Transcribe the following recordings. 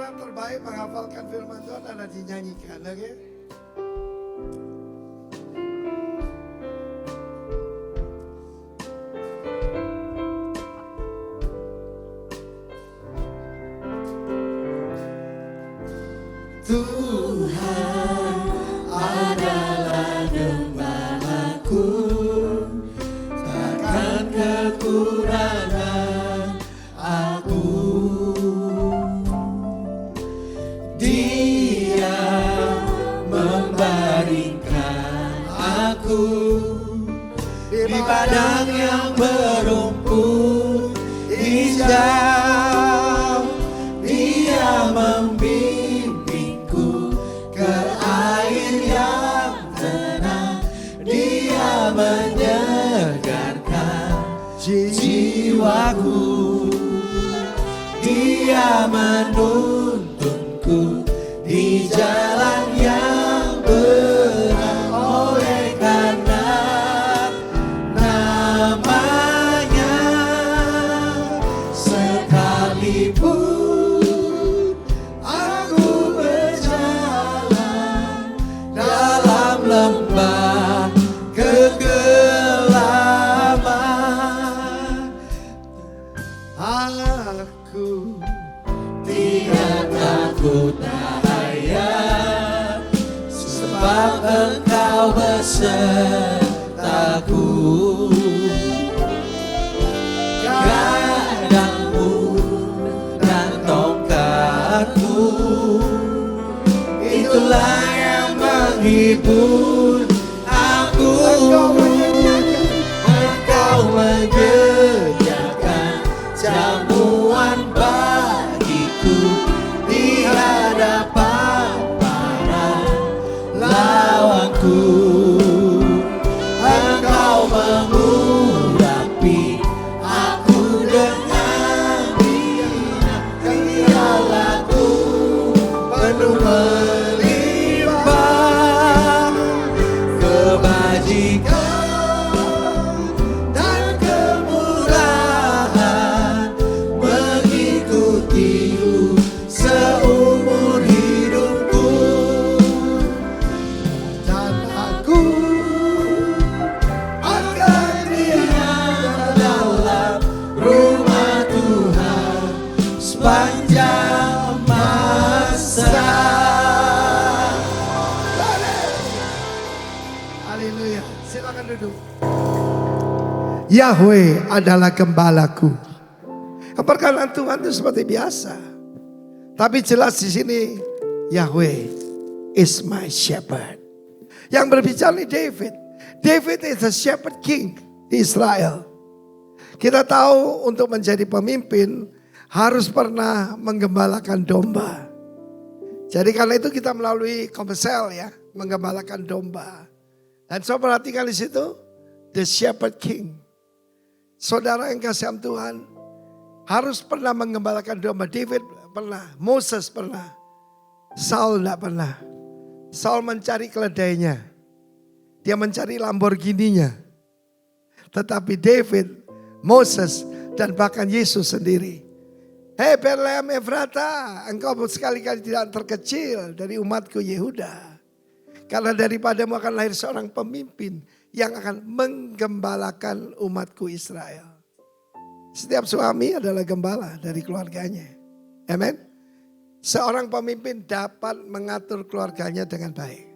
cara terbaik menghafalkan firman Tuhan adalah dinyanyikan, oke? Tuhan adalah gembalaku, takkan kekurangan aku. Dia membaringkan aku di padang yang berumput hijau. Dia membimbingku ke air yang tenang. Dia menyegarkan jiwaku. Dia menuntunku di jalan yang benar. Oleh karena namanya, sekalipun aku berjalan dalam lembah kegelapan, aku tidak takut bahaya, sebab Engkau besertaku. Gadangmu dan tongkatmu, itulah yang menghibur aku. Engkau menyediakan jamuan bagiku di hadapan para lawanku. Engkau mengurapi aku dengan dialahku penuh melimpah kebajikan dan kemurahan mengikutiku seumur hidupku. Dan aku akan diam dalam rumah Tuhan sepanjang masa. Haleluya. Silakan duduk. Yahweh adalah gembalaku. Perkataan Tuhan itu seperti biasa. Tapi jelas di sini Yahweh is my shepherd. Yang berbicara ini David. David is the shepherd king di Israel. Kita tahu untuk menjadi pemimpin harus pernah menggembalakan domba. Jadi karena itu kita melalui komsel ya, menggembalakan domba. Dan saudara perhatikan di situ, the shepherd king. Saudara yang kasih Tuhan harus pernah menggembalakan domba. David pernah, Moses pernah, Saul tidak pernah. Saul mencari keledainya, dia mencari Lamborghini-nya. Tetapi David, Moses, dan bahkan Yesus sendiri. Hei Bethlehem Efrata, engkau sekali-kali tidak terkecil dari umatku Yehuda. Karena daripadamu akan lahir seorang pemimpin yang akan menggembalakan umatku Israel. Setiap suami adalah gembala dari keluarganya. Amen. Seorang pemimpin dapat mengatur keluarganya dengan baik.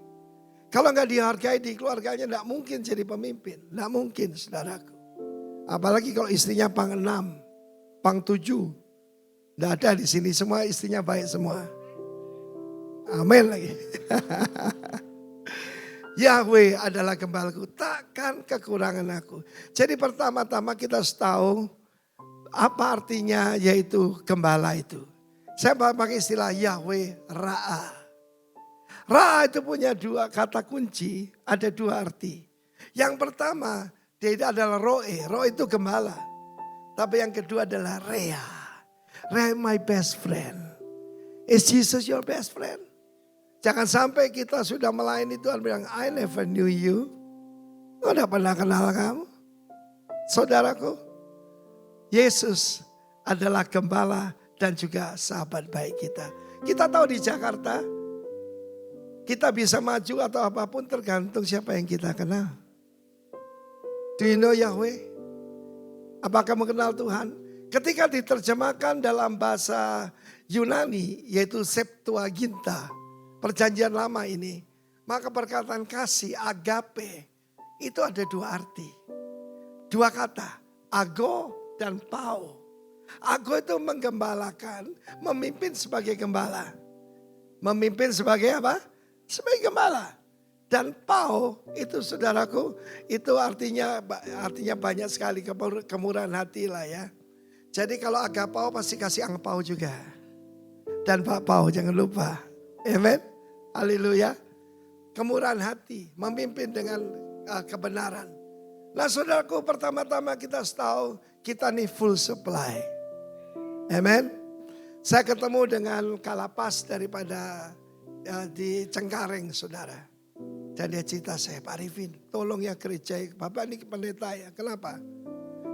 Kalau nggak dihargai di keluarganya, nggak mungkin jadi pemimpin. Nggak mungkin, saudaraku. Apalagi kalau istrinya pang 6, pang 7. Nggak ada di sini, semua istrinya baik semua. Amin lagi. Yahweh adalah gembalaku, takkan kekurangan aku. Jadi pertama-tama kita harus tahu apa artinya yaitu gembala itu. Saya pakai istilah Yahweh Ra'a. Ra'a itu punya dua kata kunci, ada dua arti. Yang pertama, dia itu adalah Roe. Roe itu gembala. Tapi yang kedua adalah Rea. Rea my best friend. Is Jesus your best friend? Jangan sampai kita sudah melayani Tuhan bilang, I never knew you. Kau tidak pernah kenal kamu. Saudaraku, Yesus adalah gembala dan juga sahabat baik kita. Kita tahu di Jakarta, kita bisa maju atau apapun tergantung siapa yang kita kenal. Do you know Yahweh? Apakah mengenal Tuhan? Ketika diterjemahkan dalam bahasa Yunani, yaitu Septuaginta, perjanjian lama ini, maka perkataan kasih, agape, itu ada dua arti. Dua kata, ago dan pau. Ago itu menggembalakan, memimpin sebagai gembala. Memimpin sebagai apa? Sebagai gembala. Dan pau itu saudaraku, itu artinya banyak sekali kemurahan hati lah ya. Jadi kalau agapau pasti kasih angpau juga. Dan Pak Pau jangan lupa. Amen. Haleluya. Kemurahan hati, memimpin dengan kebenaran. Nah saudaraku, pertama-tama kita tahu kita nih full supply. Amen. Saya ketemu dengan Kalapas daripada di Cengkareng saudara. Dan dia cerita, saya Pak Arifin, tolong ya gereja, Bapak ini pendeta ya. Kenapa?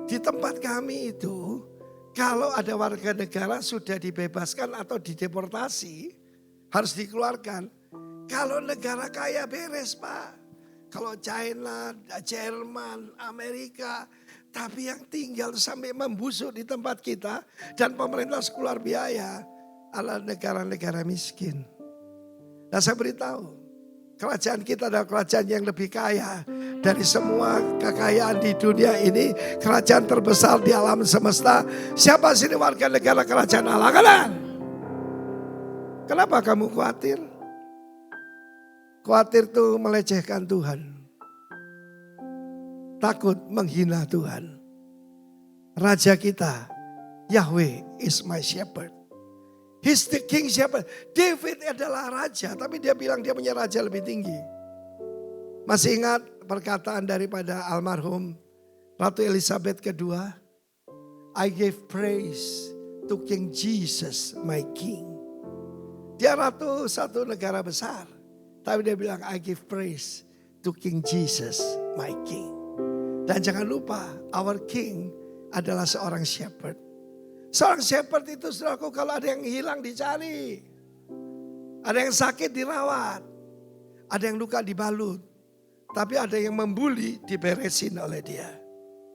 Di tempat kami itu, kalau ada warga negara sudah dibebaskan atau dideportasi, harus dikeluarkan. Kalau negara kaya beres Pak. Kalau China, Jerman, Amerika. Tapi yang tinggal sampai membusuk di tempat kita dan pemerintah keluar biaya adalah negara-negara miskin. Nah saya beritahu, kerajaan kita adalah kerajaan yang lebih kaya dari semua kekayaan di dunia ini. Kerajaan terbesar di alam semesta. Siapa sini warga negara kerajaan Allah? Kanan. Kenapa kamu khawatir? Khawatir itu melecehkan Tuhan. Takut menghina Tuhan. Raja kita, Yahweh is my shepherd. He's the king shepherd. David adalah raja, tapi dia bilang dia punya raja lebih tinggi. Masih ingat perkataan daripada almarhum Ratu Elizabeth II? I gave praise to King Jesus, my king. Dia ratu satu negara besar. Tapi dia bilang I give praise to King Jesus, my king. Dan jangan lupa, our king adalah seorang shepherd. Seorang shepherd itu saudaraku, kalau ada yang hilang dicari. Ada yang sakit dirawat. Ada yang luka dibalut. Tapi ada yang membuli diberesin oleh dia.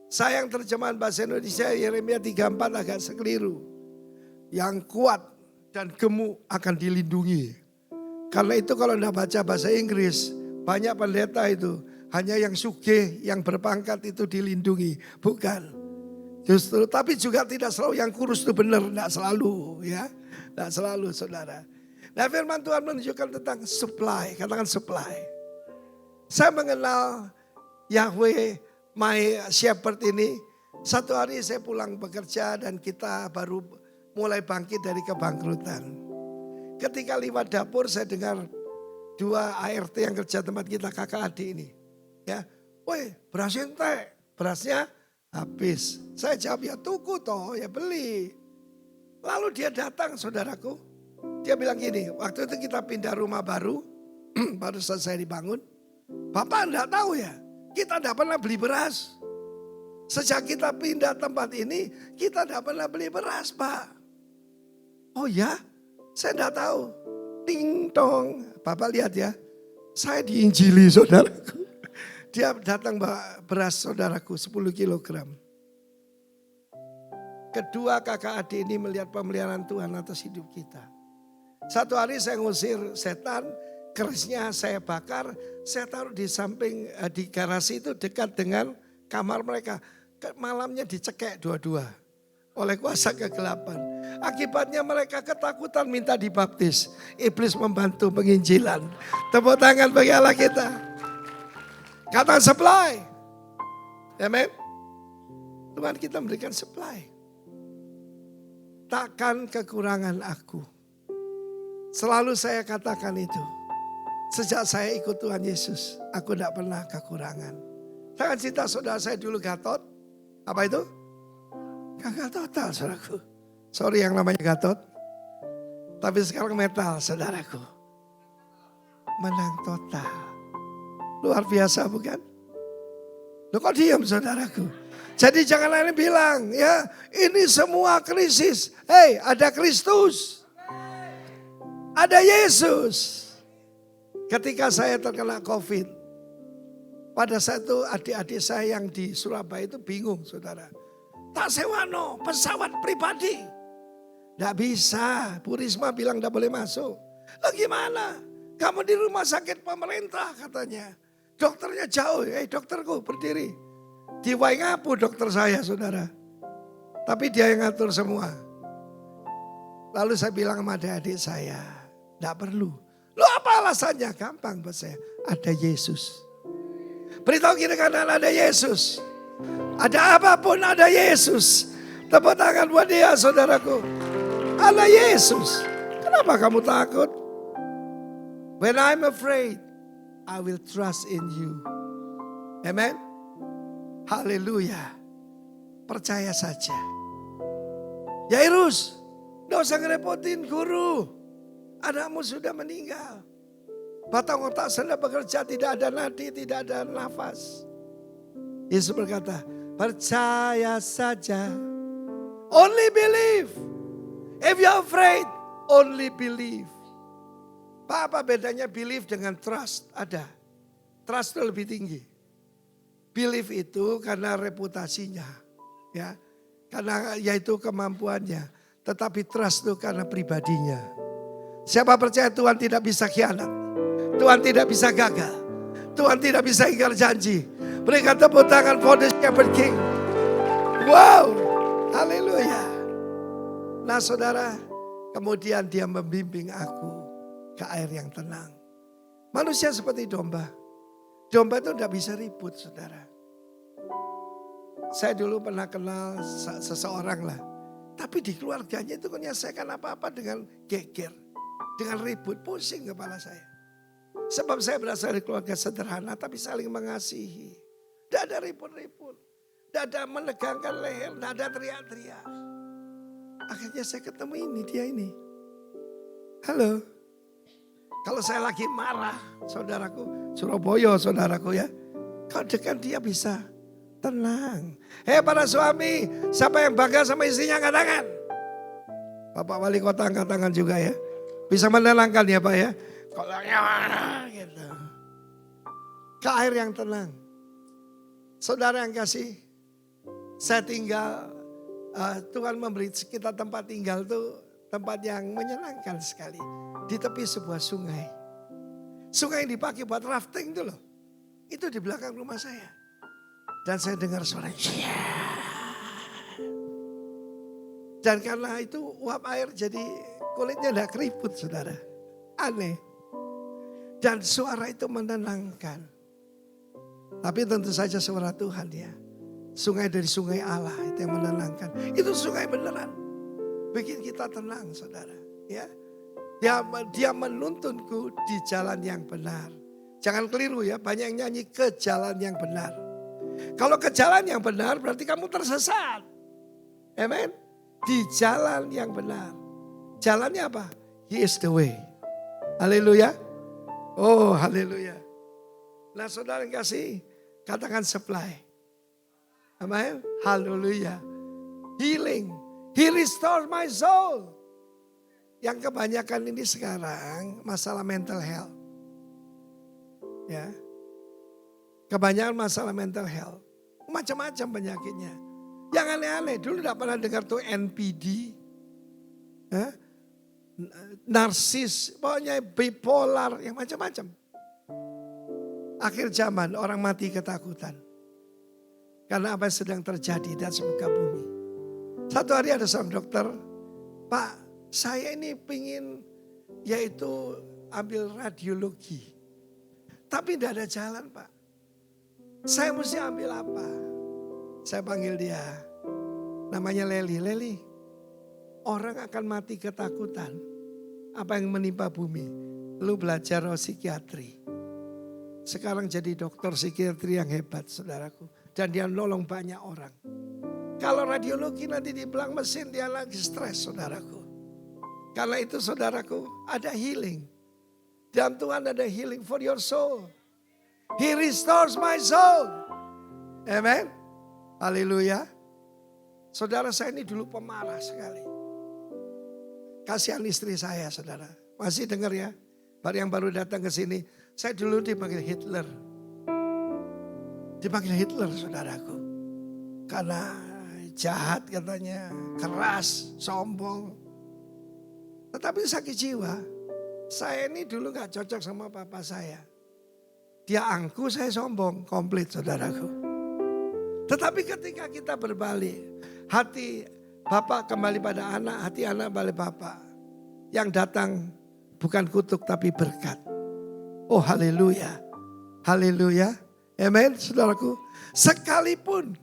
Sayang terjemahan bahasa Indonesia Yeremia 34 agak sekeliru. Yang kuat dan gemuk akan dilindungi. Karena itu kalau anda baca bahasa Inggris, banyak pendeta itu hanya yang sugih, yang berpangkat itu dilindungi. Bukan. Justru, tapi juga tidak selalu yang kurus itu benar, tidak selalu ya. Tidak selalu saudara. Nah firman Tuhan menunjukkan tentang supply, katakan supply. Saya mengenal Yahweh, my shepherd ini. Satu hari saya pulang bekerja dan kita baru mulai bangkit dari kebangkrutan. Ketika lewat dapur saya dengar dua ART yang kerja tempat kita kakak adik ini. Ya, woi berasnya entek, berasnya habis. Saya jawab ya tuku toh, ya beli. Lalu dia datang saudaraku. Dia bilang gini, waktu itu kita pindah rumah baru, baru selesai dibangun. Bapak enggak tahu ya, kita enggak pernah beli beras. Sejak kita pindah tempat ini, kita enggak pernah beli beras Pak. Oh ya? Saya enggak tahu. Ting tong. Bapak lihat ya. Saya diinjili saudaraku. Dia datang bawa beras saudaraku 10 kilogram. Kedua kakak adik ini melihat pemeliharaan Tuhan atas hidup kita. Satu hari saya ngusir setan. Kerisnya saya bakar. Saya taruh di samping di garasi itu dekat dengan kamar mereka. Malamnya dicekek dua-dua. Oleh kuasa kegelapan. Akibatnya mereka ketakutan minta dibaptis. Iblis membantu penginjilan. Tepuk tangan bagi Allah kita. Kata supply. Amen. Tuhan kita memberikan supply. Takkan kekurangan aku. Selalu saya katakan itu. Sejak saya ikut Tuhan Yesus, aku tidak pernah kekurangan. Saya kan cerita saudara saya dulu Gatot. Apa itu? Gagal total saudaraku. Sorry yang namanya Gatot. Tapi sekarang metal saudaraku. Menang total. Luar biasa bukan? Loh kok diam saudaraku? Jadi jangan lain bilang ya ini semua krisis. Hei ada Kristus. Ada Yesus. Ketika saya terkena COVID, pada saat itu adik-adik saya yang di Surabaya itu bingung, saudara. Tak sewa pesawat pribadi. Tidak bisa, Bu Risma bilang tidak boleh masuk. Loh gimana? Kamu di rumah sakit pemerintah katanya. Dokternya jauh, dokterku berdiri. Di Waingapu dokter saya, saudara. Tapi dia yang ngatur semua. Lalu saya bilang sama adik-adik saya, tidak perlu. Loh apa alasannya? Gampang buat saya, ada Yesus. Beritahu kiri kanan ada Yesus. Ada apapun ada Yesus. Tepuk tangan buat dia saudaraku. Ada Yesus. Kenapa kamu takut? When I'm afraid, I will trust in you. Amen. Haleluya. Percaya saja. Yairus, gak usah ngerepotin guru. Anakmu sudah meninggal. Batang otak sudah bekerja, tidak ada nadi, tidak ada nafas. Yesus berkata, percaya saja. Only believe. If you're afraid, only believe. Pak, apa bedanya believe dengan trust? Ada. Trust itu lebih tinggi. Believe itu karena reputasinya. Ya, karena yaitu kemampuannya. Tetapi trust itu karena pribadinya. Siapa percaya Tuhan tidak bisa khianat. Tuhan tidak bisa gagal. Tuhan tidak bisa ingkar janji. Berikan tepuk tangan for the Shepherd King. Wow, haleluya. Nah saudara, kemudian dia membimbing aku ke air yang tenang. Manusia seperti domba. Domba itu tidak bisa ribut saudara. Saya dulu pernah kenal seseorang lah. Tapi di keluarganya itu menyelesaikan apa-apa dengan geger. Dengan ribut, pusing kepala saya. Sebab saya berasal dari keluarga sederhana tapi saling mengasihi. Tidak ada ribut-ribut. Tidak ada menegangkan leher, tidak ada teriak-teriak. Akhirnya saya ketemu dia ini. Halo. Kalau saya lagi marah, saudaraku, Surabaya saudaraku ya. Kalau dekat dia bisa tenang. Para suami, siapa yang bangga sama istrinya angkat tangan. Bapak Wali Kota angkat tangan juga ya. Bisa menenangkan ya Pak ya. Kolaknya mana gitu. Ke air yang tenang. Saudara yang kasih, saya tinggal, Tuhan memberi kita tempat tinggal tuh tempat yang menyenangkan sekali. Di tepi sebuah sungai. Sungai yang dipakai buat rafting itu loh. Itu di belakang rumah saya. Dan saya dengar suara dan karena itu uap air jadi kulitnya tidak keriput saudara. Aneh. Dan suara itu menenangkan. Tapi tentu saja suara Tuhan ya. Sungai dari sungai Allah itu yang menenangkan. Itu sungai beneran. Bikin kita tenang saudara. Ya, dia menuntunku di jalan yang benar. Jangan keliru ya, banyak yang nyanyi ke jalan yang benar. Kalau ke jalan yang benar berarti kamu tersesat. Amen. Di jalan yang benar. Jalannya apa? He is the way. Haleluya. Oh haleluya. Nah saudara yang kasih, katakan supply. Amen. Haleluya. Healing. He restores my soul. Yang kebanyakan ini sekarang masalah mental health. Ya. Kebanyakan masalah mental health. Macam-macam penyakitnya. Yang aneh-aneh. Dulu tidak pernah dengar tuh NPD. Narsis. Pokoknya bipolar. Yang macam-macam. Akhir zaman orang mati ketakutan. Karena apa yang sedang terjadi dan semuka bumi. Satu hari ada seorang dokter. Pak, saya ini pingin yaitu ambil radiologi. Tapi tidak ada jalan Pak. Saya mesti ambil apa? Saya panggil dia. Namanya Leli. Leli, orang akan mati ketakutan. Apa yang menimpa bumi? Lu belajar psikiatri. Sekarang jadi dokter psikiatri yang hebat saudaraku. Dan dia nolong banyak orang. Kalau radiologi nanti dibilang mesin dia lagi stres saudaraku. Karena itu saudaraku ada healing. Dan Tuhan ada healing for your soul. He restores my soul. Amen. Haleluya. Saudara saya ini dulu pemarah sekali. Kasihan istri saya saudara. Masih dengar ya? Yang baru datang ke sini. Saya dulu dipanggil Hitler. Dipanggil Hitler saudaraku. Karena jahat katanya, keras, sombong. Tetapi sakit jiwa. Saya ini dulu gak cocok sama papa saya. Dia angku, saya sombong, komplit saudaraku. Tetapi ketika kita berbalik, hati bapak kembali pada anak, hati anak balik bapak. Yang datang bukan kutuk tapi berkat. Oh haleluya, haleluya, amen saudaraku. Sekalipun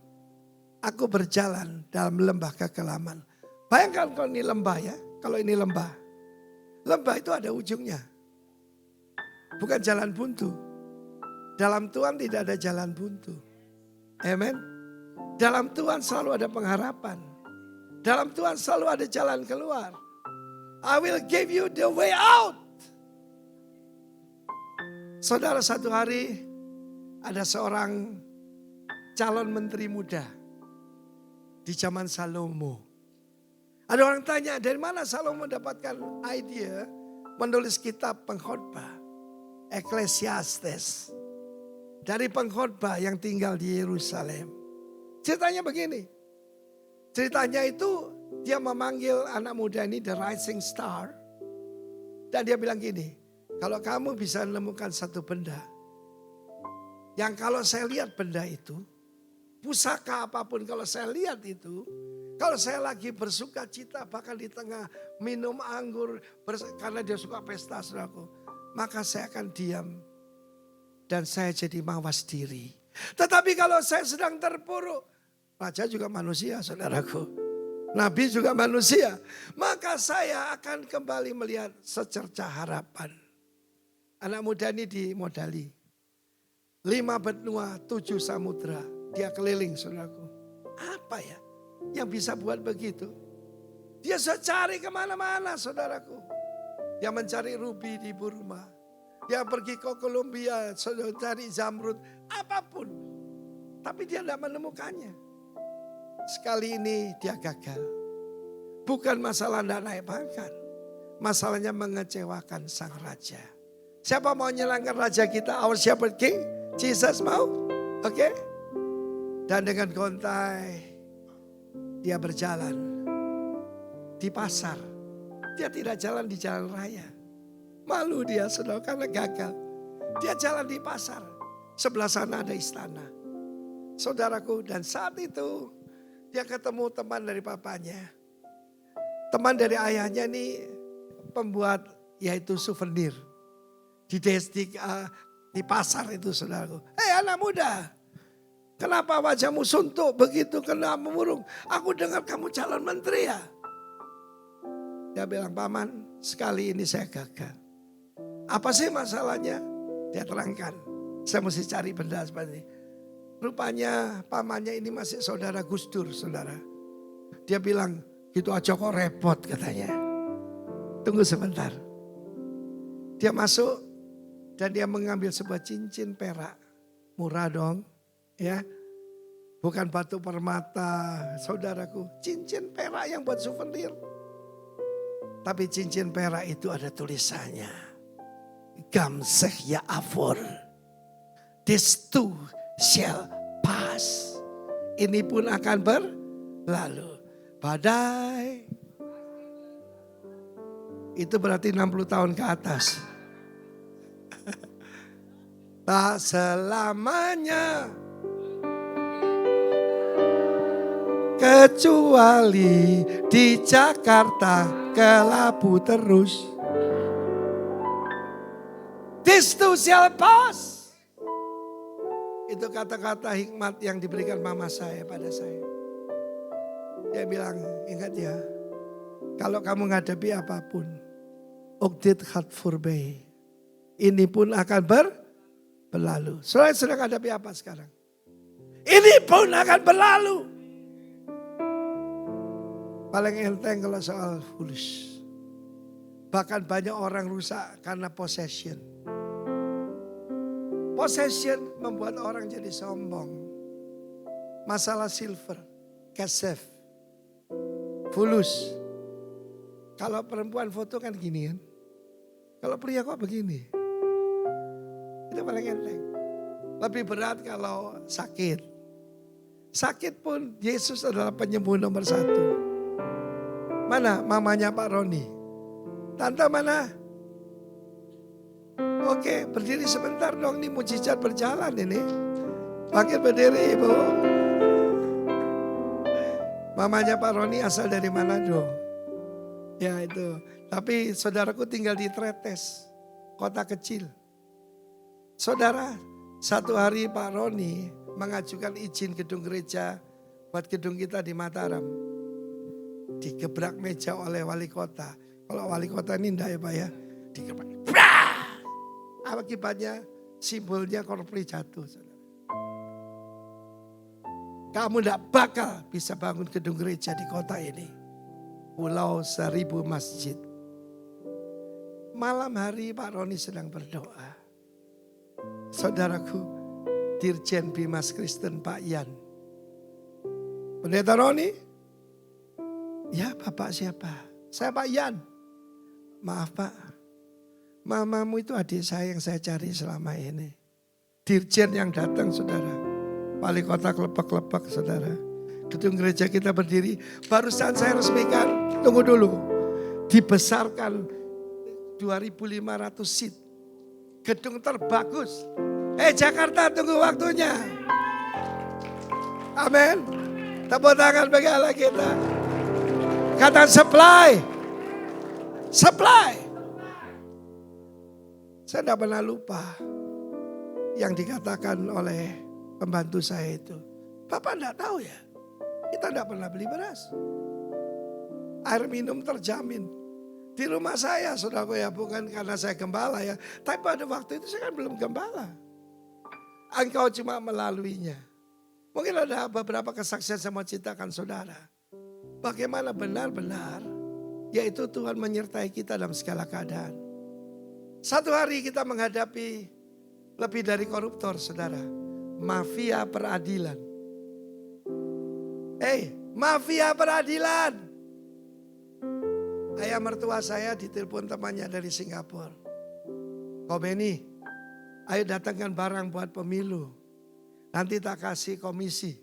aku berjalan dalam lembah kekelaman. Bayangkan kalau ini lembah ya, kalau ini lembah. Lembah itu ada ujungnya. Bukan jalan buntu. Dalam Tuhan tidak ada jalan buntu. Amen. Dalam Tuhan selalu ada pengharapan. Dalam Tuhan selalu ada jalan keluar. I will give you the way out. Saudara, satu hari ada seorang calon menteri muda di zaman Salomo. Ada orang tanya, dari mana Salomo mendapatkan ide menulis kitab pengkhotbah Ecclesiastes dari pengkhotbah yang tinggal di Yerusalem. Ceritanya begini. Ceritanya itu dia memanggil anak muda ini the rising star. Dan dia bilang gini, kalau kamu bisa menemukan satu benda yang kalau saya lihat benda itu, pusaka apapun kalau saya lihat itu, kalau saya lagi bersuka cita bahkan di tengah minum anggur karena dia suka pesta saudaraku, maka saya akan diam dan saya jadi mawas diri. Tetapi kalau saya sedang terpuruk, raja juga manusia saudaraku. Nabi juga manusia. Maka saya akan kembali melihat secercah harapan. Anak muda ini dimodali. 5 benua, 7 samudra. Dia keliling saudaraku. Apa ya yang bisa buat begitu? Dia sudah cari kemana-mana saudaraku. Dia mencari rubi di Burma. Dia pergi ke Kolombia, sudah cari zamrud. Apapun. Tapi dia tidak menemukannya. Sekali ini dia gagal. Bukan masalah tidak naik pangkat. Masalahnya mengecewakan sang raja. Siapa mau nyelangkan raja kita? Our shepherd king? Jesus mau? Oke? Dan dengan gontai dia berjalan di pasar. Dia tidak jalan di jalan raya. Malu dia saudara karena gagal. Dia jalan di pasar. Sebelah sana ada istana. Saudaraku, dan saat itu dia ketemu teman dari papanya. Teman dari ayahnya ini pembuat yaitu souvenir. Di pasar itu saudaraku. Hei anak muda, kenapa wajahmu suntuk begitu, kena murung? Aku dengar kamu calon menteri ya. Dia bilang, paman sekali ini saya gagal. Apa sih masalahnya? Dia terangkan, saya mesti cari benda seperti ini. Rupanya pamannya ini masih saudara Gus Dur, saudara. Dia bilang, gitu aja kok repot katanya. Tunggu sebentar. Dia masuk dan dia mengambil sebuah cincin perak. Murah dong, ya. Bukan batu permata, saudaraku. Cincin perak yang buat souvenir. Tapi cincin perak itu ada tulisannya. Gamseh ya Afor. This too shall pass. Ini pun akan berlalu. Badai. Itu berarti 60 tahun ke atas. Tak selamanya. Kecuali di Jakarta kelabu terus. This too shall pass. Itu kata-kata hikmat yang diberikan mama saya pada saya. Dia bilang, ingat ya, kalau kamu menghadapi apapun, ukdit khat furbei, ini pun akan berlalu. Saudara sedang hadapi apa sekarang? Ini pun akan berlalu. Paling enteng kalau soal foolish. Bahkan banyak orang rusak karena possession. Possession membuat orang jadi sombong. Masalah silver, kesef, fulus. Kalau perempuan foto kan gini kan. Kalau pria kok begini? Itu paling enteng. Lebih berat kalau sakit. Sakit pun Yesus adalah penyembuh nomor 1. Mana mamanya Pak Roni? Tante mana? Oke, berdiri sebentar dong, ini mujizat berjalan ini. Makin berdiri Ibu. Mamanya Pak Roni asal dari Manado. Ya itu. Tapi saudaraku tinggal di Tretes, kota kecil. Saudara, satu hari Pak Roni mengajukan izin gedung gereja buat gedung kita di Mataram. Digebrak meja oleh wali kota. Kalau wali kota ini enggak ya Pak ya. Digebrak. Akibatnya simbolnya korpri jatuh. Saudara. Kamu enggak bakal bisa bangun gedung gereja di kota ini. Pulau 1000 masjid. Malam hari Pak Roni sedang berdoa. Saudaraku, Dirjen Bimas Kristen Pak Yan. Pendeta Roni? Ya Bapak siapa? Saya Pak Yan. Maaf Pak, mamamu itu adik saya yang saya cari selama ini. Dirjen yang datang saudara. Wali kota kelepek-kelepek saudara. Gedung gereja kita berdiri. Barusan saya resmikan, tunggu dulu. Dibesarkan 2.500 seat. Gedung terbagus. Jakarta tunggu waktunya. Amin. Tepuk tangan bagi Allah kita. Kata supply. Supply. Saya tidak pernah lupa yang dikatakan oleh pembantu saya itu. Bapak tidak tahu ya, kita tidak pernah beli beras. Air minum terjamin. Di rumah saya, saudaraku ya, bukan karena saya gembala ya. Tapi pada waktu itu saya kan belum gembala. Engkau cuma melaluinya. Mungkin ada beberapa kesaksian saya mau ceritakan saudara. Bagaimana benar-benar, yaitu Tuhan menyertai kita dalam segala keadaan. Satu hari kita menghadapi lebih dari koruptor saudara. Mafia peradilan. Mafia peradilan. Ayah mertua saya ditelepon temannya dari Singapura. Kau Beni, ayo datangkan barang buat pemilu. Nanti tak kasih komisi.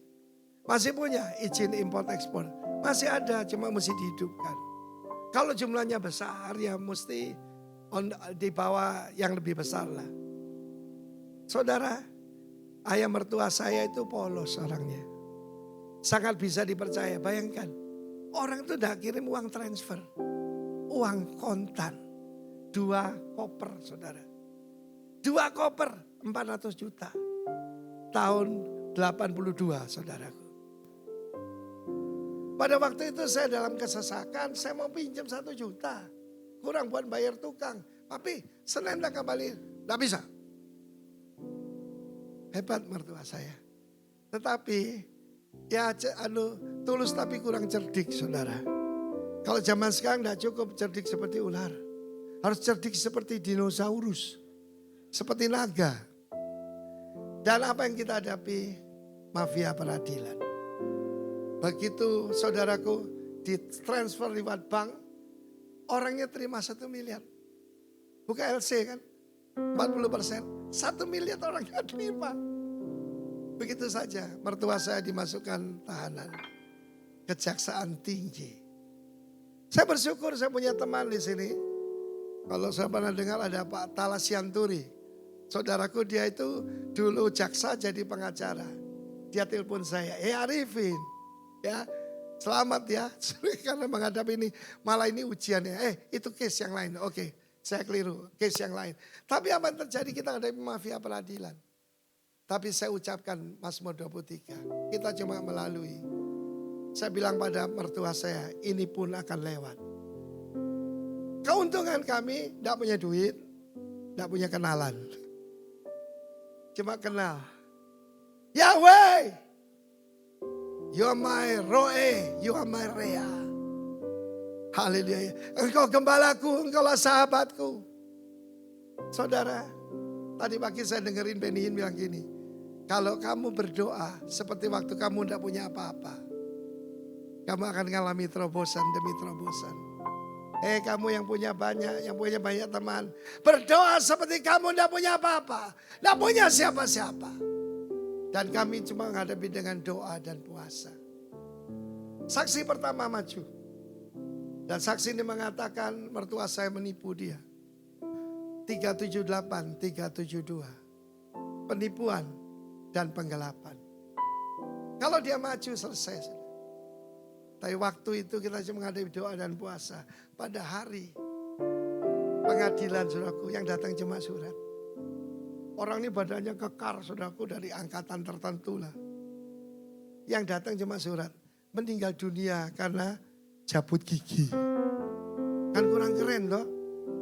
Masih punya izin import ekspor. Masih ada, cuma mesti dihidupkan. Kalau jumlahnya besar ya mesti di bawah yang lebih besar lah. Saudara, ayah mertua saya itu polos orangnya. Sangat bisa dipercaya, bayangkan. Orang itu udah kirim uang transfer. Uang kontan. 2 koper saudara. 2 koper 400 juta. Tahun 82 saudaraku. Pada waktu itu saya dalam kesesakan, saya mau pinjam 1 juta. Kurang buat bayar tukang. Tapi Senin tak kembali, tidak bisa. Hebat mertua saya. Tetapi ya tulus tapi kurang cerdik saudara. Kalau zaman sekarang tidak cukup cerdik seperti ular. Harus cerdik seperti dinosaurus. Seperti naga. Dan apa yang kita hadapi? Mafia peradilan. Begitu saudaraku ditransfer lewat bank. Orangnya terima 1 miliar. Buka LC kan? 40%. 1 miliar orangnya terima. Begitu saja mertua saya dimasukkan tahanan. Kejaksaan tinggi. Saya bersyukur saya punya teman di sini. Kalau saya pernah dengar ada Pak Talas Yanturi. Saudaraku dia itu dulu jaksa jadi pengacara. Dia telepon saya, Arifin ya selamat ya. Karena menghadapi ini, malah ini ujiannya. Itu case yang lain, oke saya keliru, case yang lain. Tapi apa yang terjadi kita menghadapi mafia peradilan. Tapi saya ucapkan Mazmur 23, kita cuma melalui. Saya bilang pada mertua saya, ini pun akan lewat. Keuntungan kami tidak punya duit, tidak punya kenalan. Cuma kenal. Yahweh, you are my Roe, you are my Rea. Haleluya. Engkau gembalaku, engkaulah sahabatku. Saudara, tadi pagi saya dengerin Beniin bilang gini. Kalau kamu berdoa seperti waktu kamu tidak punya apa-apa. Kamu akan mengalami terobosan demi terobosan. Kamu yang punya banyak teman. Berdoa seperti kamu tidak punya apa-apa. Tidak punya siapa-siapa. Dan kami cuma menghadapi dengan doa dan puasa. Saksi pertama maju. Dan saksi ini mengatakan mertua saya menipu dia. 378, 372. Penipuan dan penggelapan. Kalau dia maju selesai. Tapi waktu itu kita cuma menghadapi doa dan puasa. Pada hari pengadilan saudaraku yang datang cuma surat. Orang ini badannya kekar saudaraku dari angkatan tertentu lah. Yang datang cuma surat. Meninggal dunia karena cabut gigi. Kan kurang keren loh.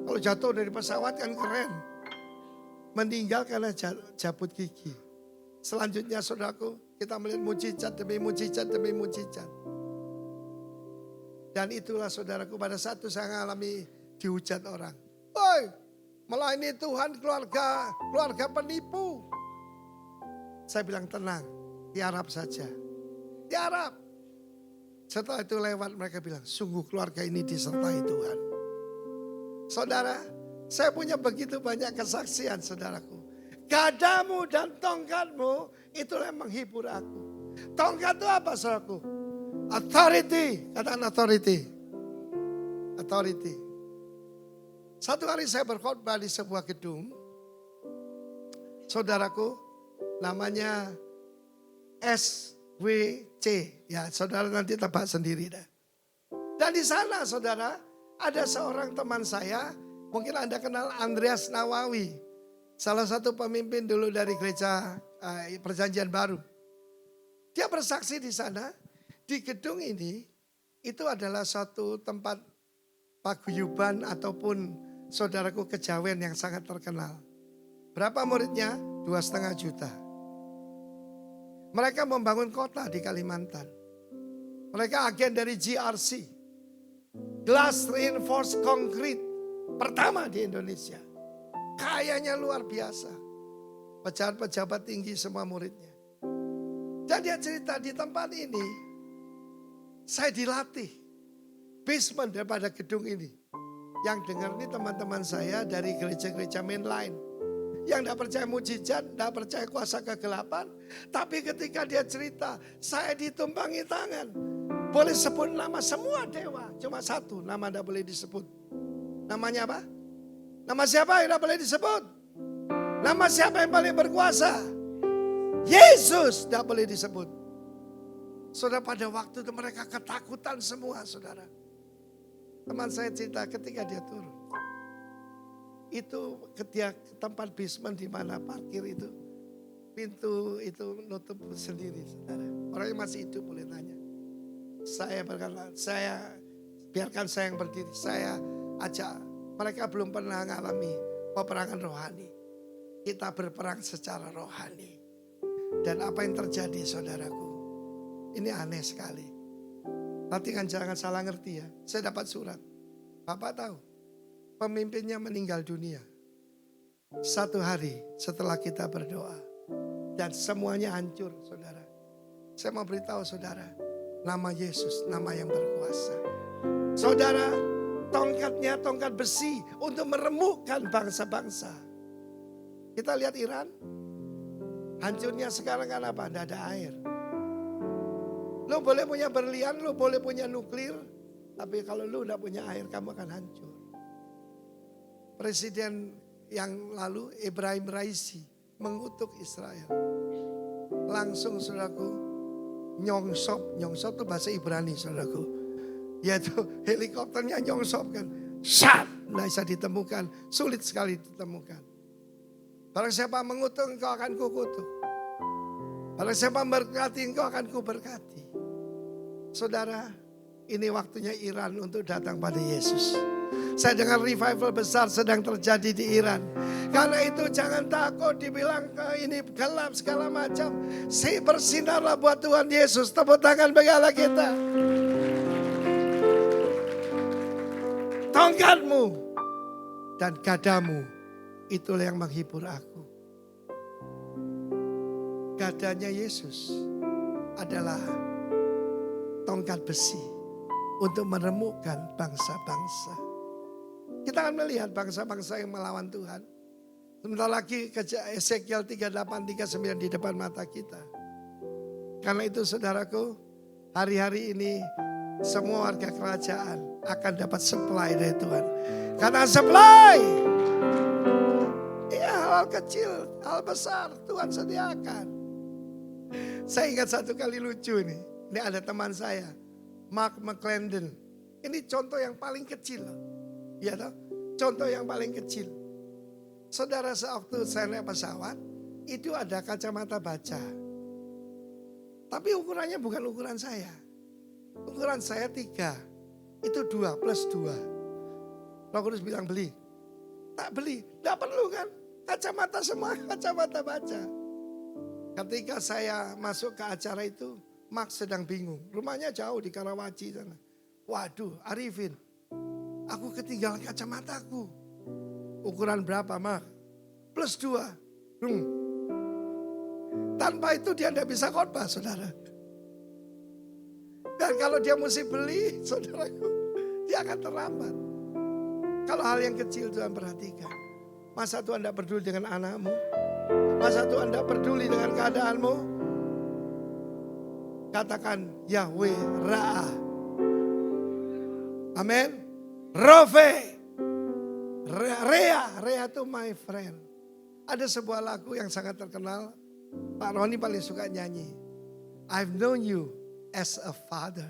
Kalau jatuh dari pesawat kan keren. Meninggal karena cabut gigi. Selanjutnya saudaraku kita melihat mujizat demi mujizat demi mujizat. Dan itulah saudaraku pada satu saya mengalami dihujat orang. Woi, melayani Tuhan keluarga penipu. Saya bilang tenang, tiarap saja. Tiarap. Setelah itu lewat mereka bilang, sungguh keluarga ini disertai Tuhan. Saudara, saya punya begitu banyak kesaksian saudaraku. Gadamu dan tongkatmu itulah yang menghibur aku. Tongkat itu apa saudaraku? Authority, katakan authority. Authority. Satu hari saya berkhotbah di sebuah gedung. Saudaraku, namanya SWC. Ya, saudara nanti tebak sendiri dah. Dan di sana saudara, ada seorang teman saya, mungkin Anda kenal Andreas Nawawi. Salah satu pemimpin dulu dari gereja Perjanjian Baru. Dia bersaksi di sana. Di gedung ini, itu adalah suatu tempat paguyuban ataupun saudaraku kejawen yang sangat terkenal. Berapa muridnya? 2,5 juta. Mereka membangun kota di Kalimantan. Mereka agen dari GRC. Glass Reinforced Concrete. Pertama di Indonesia. Kayanya luar biasa. Pejabat-pejabat tinggi semua muridnya. Dan dia cerita di tempat ini. Saya dilatih basement daripada gedung ini. Yang dengar ini teman-teman saya dari gereja-gereja mainline. Yang tidak percaya mujizat, tidak percaya kuasa kegelapan. Tapi ketika dia cerita, saya ditumpangi tangan. Boleh sebut nama semua dewa. Cuma satu nama tidak boleh disebut. Namanya apa? Nama siapa yang tidak boleh disebut? Nama siapa yang paling berkuasa? Yesus tidak boleh disebut. Saudara, pada waktu itu mereka ketakutan semua saudara. Teman saya cerita ketika dia turun. Itu ketika tempat basement di mana parkir itu. Pintu itu nutup sendiri saudara. Orangnya masih hidup boleh tanya. Saya berkata, biarkan saya yang berdiri. Saya ajak, mereka belum pernah mengalami peperangan rohani. Kita berperang secara rohani. Dan apa yang terjadi saudaraku? Ini aneh sekali. Nanti kan jangan salah ngerti ya. Saya dapat surat. Bapak tahu. Pemimpinnya meninggal dunia. 1 hari setelah kita berdoa. Dan semuanya hancur saudara. Saya mau beritahu saudara. Nama Yesus, nama yang berkuasa. Saudara, tongkatnya tongkat besi. Untuk meremukkan bangsa-bangsa. Kita lihat Iran. Hancurnya sekarang kan apa? Tidak ada air. Lo boleh punya berlian, lo boleh punya nuklir. Tapi kalau lo tidak punya air, kamu akan hancur. Presiden yang lalu, Ibrahim Raisi, mengutuk Israel. Langsung saudaraku, nyongsop itu bahasa Ibrani saudaraku. Yaitu helikopternya nyongsop kan. Syat, tidak bisa ditemukan, sulit sekali ditemukan. Barang siapa mengutuk, engkau akan kukutuk. Barang siapa memberkati, engkau akan kuberkati. Saudara, ini waktunya Iran untuk datang pada Yesus. Saya dengar revival besar sedang terjadi di Iran. Karena itu jangan takut dibilang ini gelap segala macam. Bersinarlah buat Tuhan Yesus. Tepuk tangan bagi Allah kita. Tongkatmu dan gadamu itulah yang menghibur aku. Gadanya Yesus adalah tongkat besi untuk meremukkan bangsa-bangsa. Kita akan melihat bangsa-bangsa yang melawan Tuhan. Sebentar lagi Ezekiel 38:39 di depan mata kita. Karena itu saudaraku, hari-hari ini semua warga kerajaan akan dapat supply dari Tuhan. Karena supply, ya hal kecil, hal besar Tuhan sediakan. Saya ingat satu kali lucu nih. Ini ada teman saya, Mark McClendon. Ini contoh yang paling kecil. Ya toh? Contoh yang paling kecil. Saudara, sewaktu saya naik pesawat, itu ada kacamata baca. Tapi ukurannya bukan ukuran saya. Ukuran saya 3. Itu 2 plus 2. Roh Kudus bilang beli. Tak beli, tidak perlu kan. Kacamata semua, kacamata baca. Ketika saya masuk ke acara itu, Mark sedang bingung. Rumahnya jauh di Karawaci sana. Waduh, Arifin, aku ketinggalan kacamataku. Ukuran berapa, Mark? Plus 2. Tanpa itu dia tidak bisa khotbah, saudara. Dan kalau dia mesti beli, saudaraku, dia akan terlambat. Kalau hal yang kecil Tuhan perhatikan. Masa Tuhan tidak peduli dengan anakmu? Masa Tuhan tidak peduli dengan keadaanmu? Katakan Yahweh Ra'ah. Amin. Rofe. Rea itu my friend. Ada sebuah lagu yang sangat terkenal. Pak Roni paling suka nyanyi. I've known you as a father.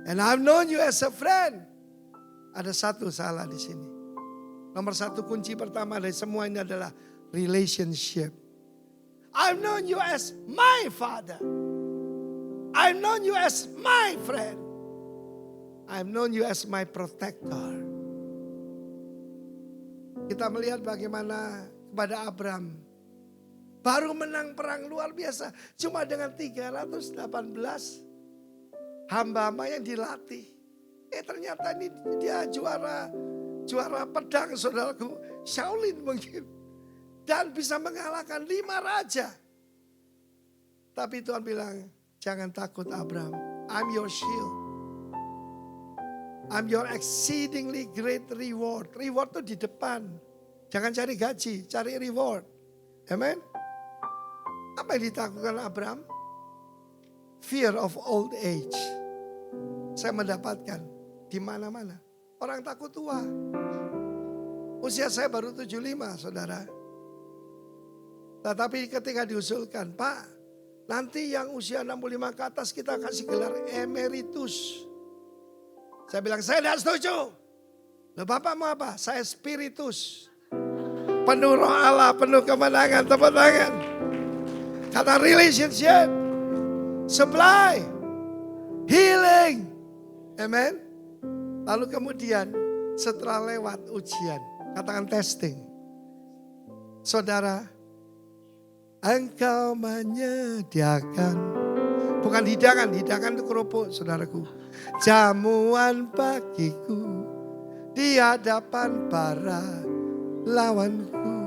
And I've known you as a friend. Ada satu salah di sini. Nomor 1 kunci pertama dari semua ini adalah relationship. I've known you as my father. I've known you as my friend. I've known you as my protector. Kita melihat bagaimana kepada Abraham. Baru menang perang luar biasa. Cuma dengan 318 hamba-hamba yang dilatih. Ternyata ini dia juara pedang, saudaraku. Shaolin mungkin. Dan bisa mengalahkan 5 raja. Tapi Tuhan bilang, jangan takut Abraham. I'm your shield. I'm your exceedingly great reward. Reward itu di depan. Jangan cari gaji, cari reward. Amen. Apa yang ditakutkan Abraham? Fear of old age. Saya mendapatkan di mana-mana. Orang takut tua. Usia saya baru 75, saudara. Tetapi ketika diusulkan, Pak, nanti yang usia 65 ke atas kita kasih gelar emeritus. Saya bilang, saya tidak setuju. Loh, Bapak mau apa? Saya spiritus. Penuh roh Allah, penuh kemenangan, tepuk tangan. Kata relationship, supply, healing. Amen. Lalu kemudian setelah lewat ujian, katakan testing. Saudara, engkau menyediakan, bukan hidangan itu kerupuk, saudaraku. Jamuan bagiku di hadapan para lawanku.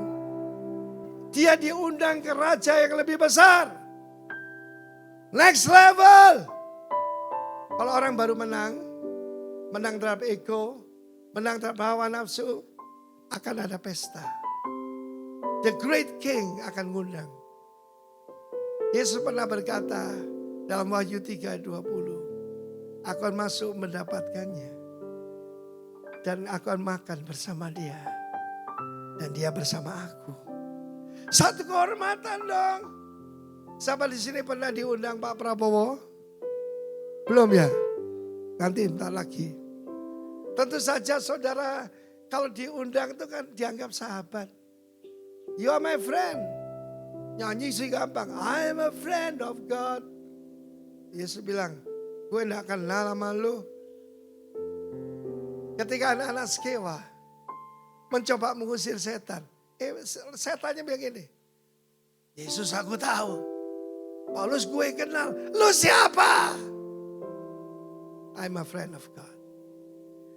Dia diundang ke raja yang lebih besar. Next level. Kalau orang baru menang terhadap ego, menang terhadap hawa nafsu, akan ada pesta. The great king akan ngundang. Yesus pernah berkata dalam Wahyu 3:20, aku akan masuk mendapatkannya. Dan aku akan makan bersama dia. Dan dia bersama aku. Satu kehormatan dong. Siapa di sini pernah diundang Pak Prabowo? Belum ya? Nanti entar lagi. Tentu saja saudara, kalau diundang itu kan dianggap sahabat. You are my friend. Nyanyi sih gampang. I am a friend of God. Yesus bilang, gue gak kenal sama lu. Ketika anak-anak Skewa mencoba mengusir setan. Setannya bilang gini, Yesus aku tahu. Paulus gue kenal. Lu siapa? I'm a friend of God.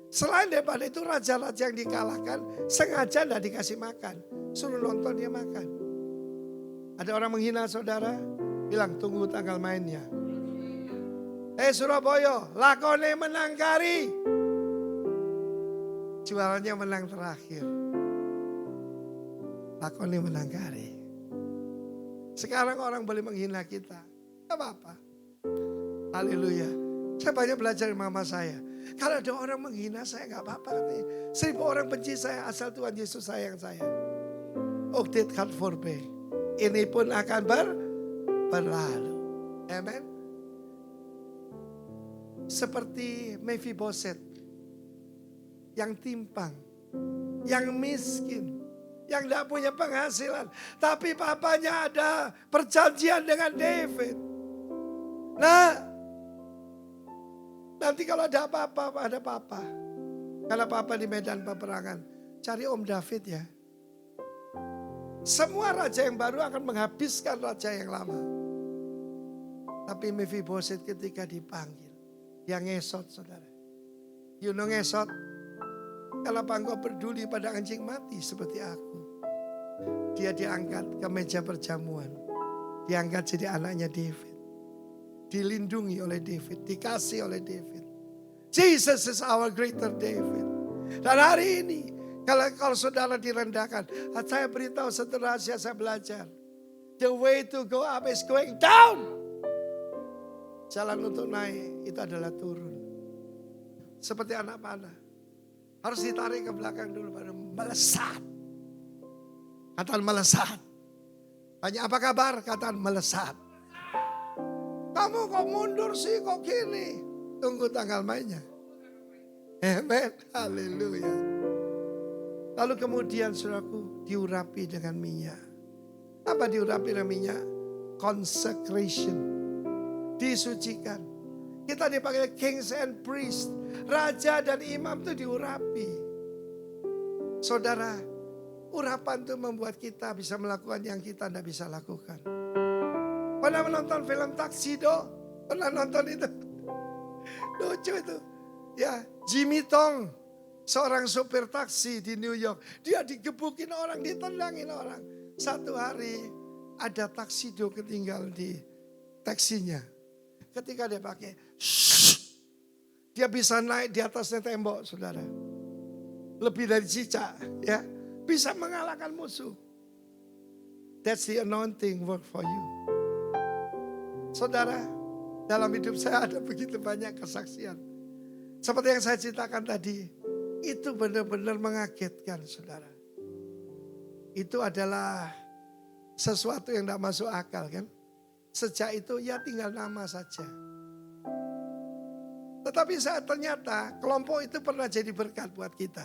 Selain daripada itu raja-raja yang dikalahkan sengaja tidak dikasih makan. Suruh nonton dia makan. Ada orang menghina saudara, bilang tunggu tanggal mainnya. Surabaya, lakone menang kari. jualannya menang terakhir. Lakoni menang kari. Sekarang orang boleh menghina kita. Gak apa-apa. Haleluya. Saya banyak belajar dari mama saya. Kalau ada orang menghina saya gak apa-apa. 1000 orang benci saya asal Tuhan Yesus sayang saya. Uktit kan forbe. Ini pun akan berlalu. Amen. Seperti Mephiboset. Yang timpang. Yang miskin. Yang tidak punya penghasilan. Tapi papanya ada perjanjian dengan David. Nah, nanti kalau ada apa-apa, ada papa. Kalau papa di medan peperangan, cari Om David ya. Semua raja yang baru akan menghabiskan raja yang lama. Tapi Mephiboset ketika dipanggil, dia ngesot saudara. You know ngesot? Kenapa engkau peduli pada anjing mati seperti aku? Dia diangkat ke meja perjamuan. Diangkat jadi anaknya David. Dilindungi oleh David, dikasih oleh David. Jesus is our greater David. Dan hari ini, kalau saudara direndahkan, saya beritahu satu rahasia saya belajar. The way to go up is going down. Jalan untuk naik itu adalah turun. Seperti anak panah. Harus ditarik ke belakang dulu baru melesat. Katakan melesat. Banyak apa kabar? Katakan melesat. Kamu kok mundur sih, kok gini? Tunggu tanggal mainnya. Amen. Haleluya. Lalu kemudian saudaraku diurapi dengan minyak. Apa diurapi dengan minyak? Consecration. Disucikan. Kita dipanggil kings and priest. Raja dan imam itu diurapi. Saudara, urapan itu membuat kita bisa melakukan yang kita tidak bisa lakukan. Pernah menonton film Tuxedo? Pernah nonton itu? Lucu itu. Ya, Jimmy Tong, seorang sopir taksi di New York. Dia digebukin orang, ditendangin orang. Satu hari ada Tuxedo ketinggal di taksinya. Ketika dia pakai, dia bisa naik di atasnya tembok, saudara. Lebih dari cicak, ya. Bisa mengalahkan musuh. That's the anointing work for you. Saudara, dalam hidup saya ada begitu banyak kesaksian. Seperti yang saya ceritakan tadi, itu benar-benar mengagetkan, saudara. Itu adalah sesuatu yang tidak masuk akal, kan? Sejak itu ya tinggal nama saja. Tetapi ternyata kelompok itu pernah jadi berkat buat kita.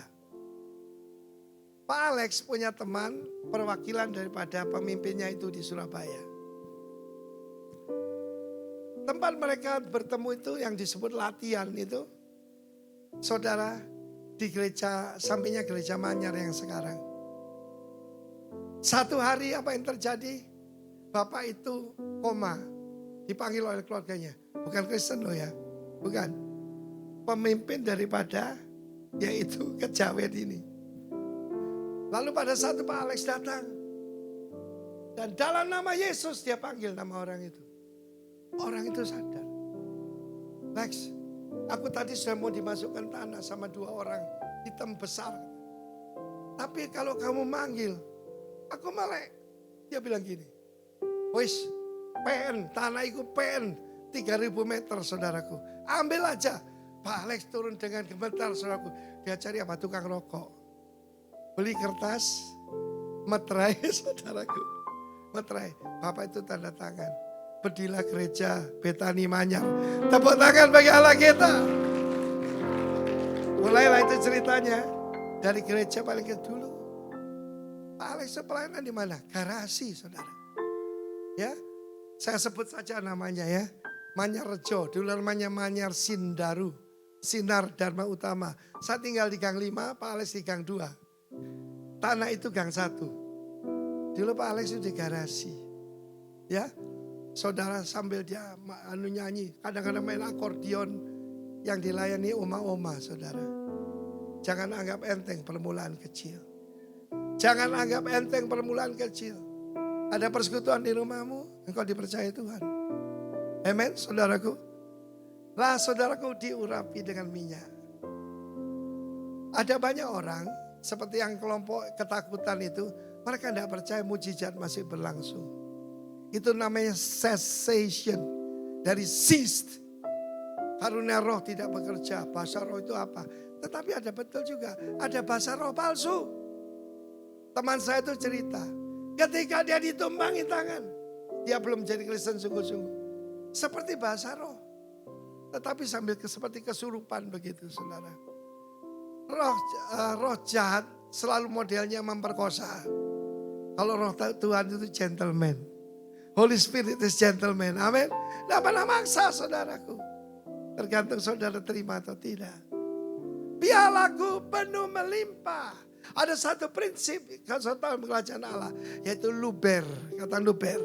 Pak Alex punya teman perwakilan daripada pemimpinnya itu di Surabaya. Tempat mereka bertemu itu yang disebut latihan itu. Saudara, di gereja, sampingnya gereja Manyar yang sekarang. Satu hari apa yang terjadi? Bapak itu koma, dipanggil oleh keluarganya. Bukan Kristen loh ya, bukan. Pemimpin daripada yaitu kejawen ini. Lalu pada saat itu Pak Alex datang. Dan dalam nama Yesus dia panggil nama orang itu. Orang itu sadar. Lex, aku tadi sudah mau dimasukkan tanah sama 2 orang hitam besar. Tapi kalau kamu manggil, aku melek. Dia bilang gini. Wis, PN, tanah itu PN 3.000 meter saudaraku. Ambil aja. Pak Alex turun dengan gemetar saudaraku. Dia cari apa? Tukang rokok. Beli kertas, meterai saudaraku. Meterai. Bapak itu tanda tangan. Bedilah gereja Betani Manyar. Tepuk tangan bagi Allah kita. Mulailah itu ceritanya. Dari gereja paling ke dulu. Pak Alex pelayanan di mana? Garasi saudara. Ya, saya sebut saja namanya ya. Manyar Rejo, dulu namanya Manyar Sindaru. Sinar Dharma Utama. Saya tinggal di Gang 5, Pak Alex di Gang 2. Tanah itu Gang 1. Dulu Pak Alex itu di garasi. Ya, saudara sambil dia nyanyi. Kadang-kadang main akordion yang dilayani oma-oma saudara. Jangan anggap enteng permulaan kecil. Jangan anggap enteng permulaan kecil. Ada persekutuan di rumahmu, engkau dipercaya Tuhan. Amen, saudaraku. Lah saudaraku diurapi dengan minyak. Ada banyak orang seperti yang kelompok ketakutan itu, mereka tidak percaya mujizat masih berlangsung. Itu namanya cessation, dari ceased. Karunia roh tidak bekerja, bahasa roh itu apa? Tetapi ada betul juga, ada bahasa roh palsu. Teman saya itu cerita, ketika dia ditumpangi tangan, dia belum jadi Kristen sungguh-sungguh. Seperti bahasa roh. Tetapi sambil seperti kesurupan begitu saudara. Roh jahat selalu modelnya memperkosa. Kalau roh Tuhan itu gentleman. Holy Spirit is gentleman. Amin. Tidak pernah maksa saudaraku. Tergantung saudara terima atau tidak. Pialaku penuh melimpah. Ada satu prinsip kalau tahu kerajaan Allah. Yaitu luber. Kata luber.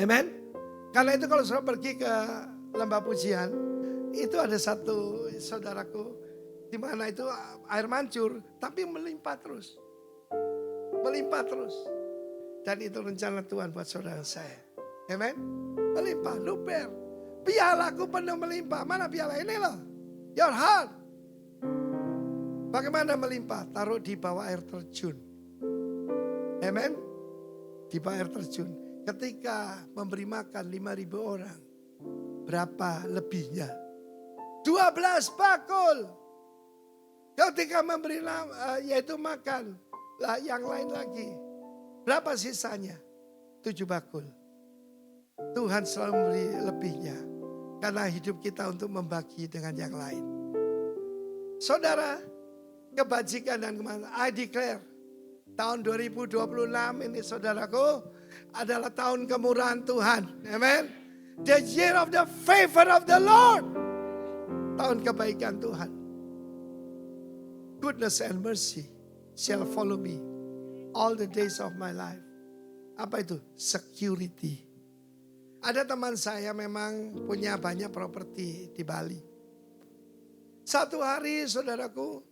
Amen. Karena itu kalau saudara pergi ke lembah pujian. Itu ada satu saudaraku. Di mana itu air mancur. Tapi melimpah terus. Melimpah terus. Dan itu rencana Tuhan buat saudara saya. Amen. Melimpah, luber. Pialaku penuh melimpah. Mana piala ini loh? Your heart. Bagaimana melimpah? Taruh di bawah air terjun. Amen. Di bawah air terjun. Ketika memberi makan 5.000 orang. Berapa lebihnya? 12 bakul. Ketika memberi yaitu makan. Lah yang lain lagi. Berapa sisanya? 7 bakul. Tuhan selalu memberi lebihnya. Karena hidup kita untuk membagi dengan yang lain. Saudara, kebajikan dan kemana? I declare, tahun 2026 ini saudaraku adalah tahun kemurahan Tuhan. Amen. The year of the favor of the Lord. Tahun kebaikan Tuhan. Goodness and mercy shall follow me all the days of my life. Apa itu? Security. Ada teman saya memang punya banyak properti di Bali. Satu hari saudaraku,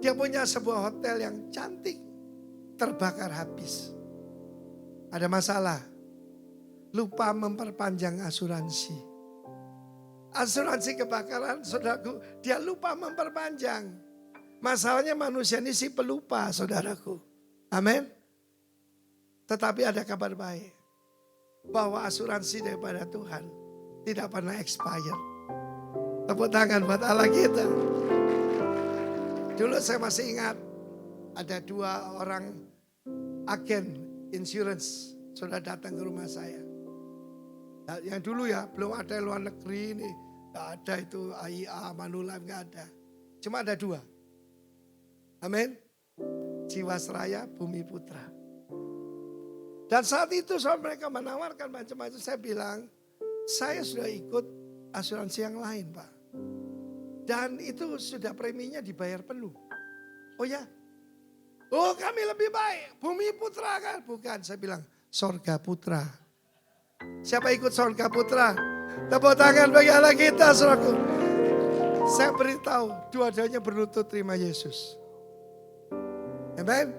dia punya sebuah hotel yang cantik, terbakar habis. Ada masalah, lupa memperpanjang asuransi. Asuransi kebakaran saudaraku, dia lupa memperpanjang. Masalahnya manusia ini si pelupa saudaraku. Amin. Tetapi ada kabar baik. Bahwa asuransi daripada Tuhan tidak pernah expire. Tepuk tangan buat Allah kita. Dulu saya masih ingat ada 2 orang agen insurance sudah datang ke rumah saya. Nah, yang dulu ya belum ada luar negeri ini. Gak ada itu AIA, Manulife gak ada. Cuma ada 2. Amin. Jiwasraya, Bumi Putra. Dan saat itu mereka menawarkan macam-macam. Saya bilang, saya sudah ikut asuransi yang lain Pak. Dan itu sudah preminya dibayar penuh. Oh ya? Oh kami lebih baik. Bumi Putra kan? Bukan, saya bilang Sorga Putra. Siapa ikut Sorga Putra? Tepuk tangan bagi Allah kita saudaraku. Saya beritahu, dua-duanya berlutut terima Yesus. Amen.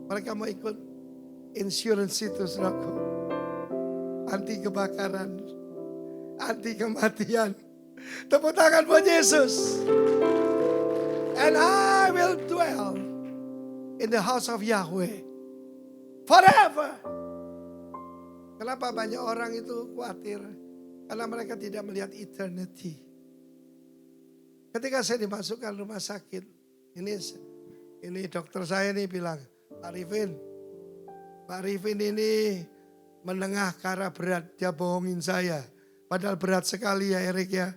Mereka mau ikut insurance itu saudaraku. Anti kebakaran. Anti kematian. Tepuk tangan buat Yesus. And I will dwell in the house of Yahweh forever. Kenapa banyak orang itu khawatir? Karena mereka tidak melihat eternity. Ketika saya dimasukkan rumah sakit. Ini dokter saya nih bilang, Pak Rifin ini menengah ke arah berat, dia bohongin saya. Padahal berat sekali ya Erik ya,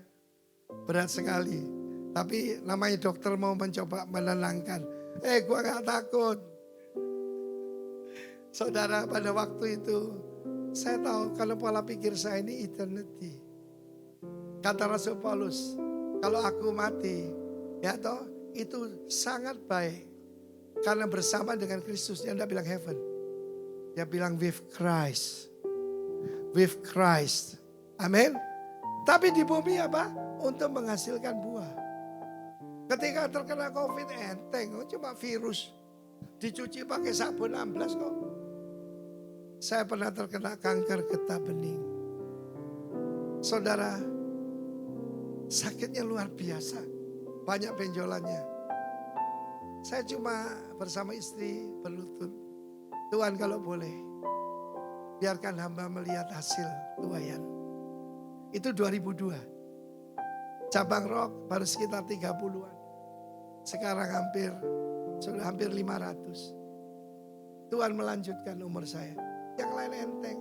berat sekali. Tapi namanya dokter mau mencoba menenangkan. Gua gak takut. Saudara pada waktu itu, saya tahu kalau pola pikir saya ini eternity. Kata Rasul Paulus, kalau aku mati, ya toh itu sangat baik. Karena bersama dengan Kristus, dia tidak bilang heaven. Dia bilang with Christ. With Christ. Amin. Tapi di bumi apa? Untuk menghasilkan buah. Ketika terkena COVID enteng. Cuma virus. Dicuci pakai sabun 16 kok. Saya pernah terkena kanker getah bening. Saudara, sakitnya luar biasa. banyak benjolannya. Saya cuma bersama istri berlutut. Tuhan kalau boleh, biarkan hamba melihat hasil tuaian. Itu 2002. Cabang rock baru sekitar 30-an. Sekarang sudah hampir 500. Tuhan melanjutkan umur saya. Yang lain enteng.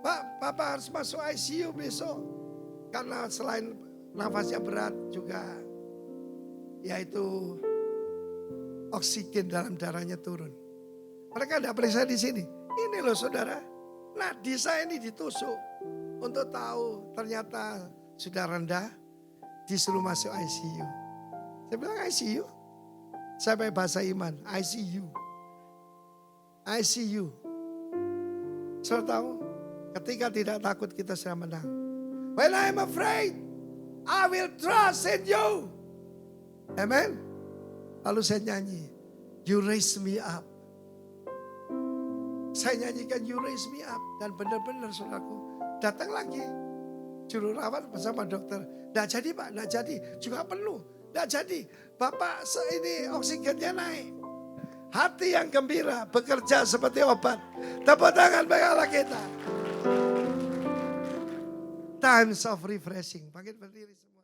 Pak, Papa harus masuk ICU besok. Karena selain nafasnya berat juga, yaitu oksigen dalam darahnya turun. Mereka tidak periksa di sini. Ini loh saudara, nadi saya ini ditusuk. Untuk tahu ternyata sudah rendah, disuruh masuk ICU. Saya bilang ICU. Saya pakai bahasa iman, ICU. ICU. Saudara tahu, ketika tidak takut kita sudah menang. When I'm afraid, I will trust in you. Amen. Lalu saya nyanyi, you raise me up. Saya nyanyikan you raise me up. Dan benar-benar saudaraku, datang lagi. Juru rawat bersama dokter. Nggak jadi Pak, nggak jadi. Juga penuh, nggak jadi. Bapak ini oksigennya naik. Hati yang gembira bekerja seperti obat. Tepuk tangan bagi Allah kita. Times of refreshing. Bangkit berdiri semua.